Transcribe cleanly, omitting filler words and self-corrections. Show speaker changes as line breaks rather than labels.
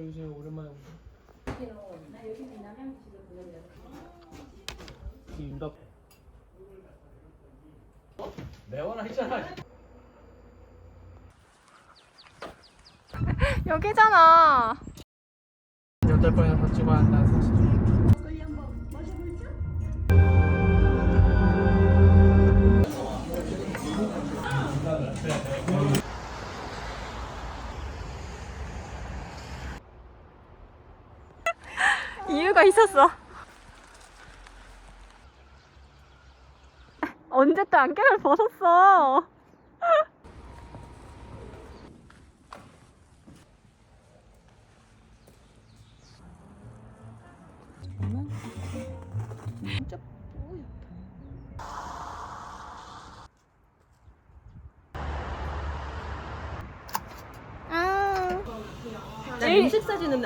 요새 오랜만에 오네.
나 여기 남양 집에 보내려.
이 윤답.
매워나 했잖아.
여기잖아.
8번이나 다 찍어야 한다는 사실.
이유가 있었어. 언제 또 안경을 벗었어? 진짜 뿌옇다.
나 음식 사진은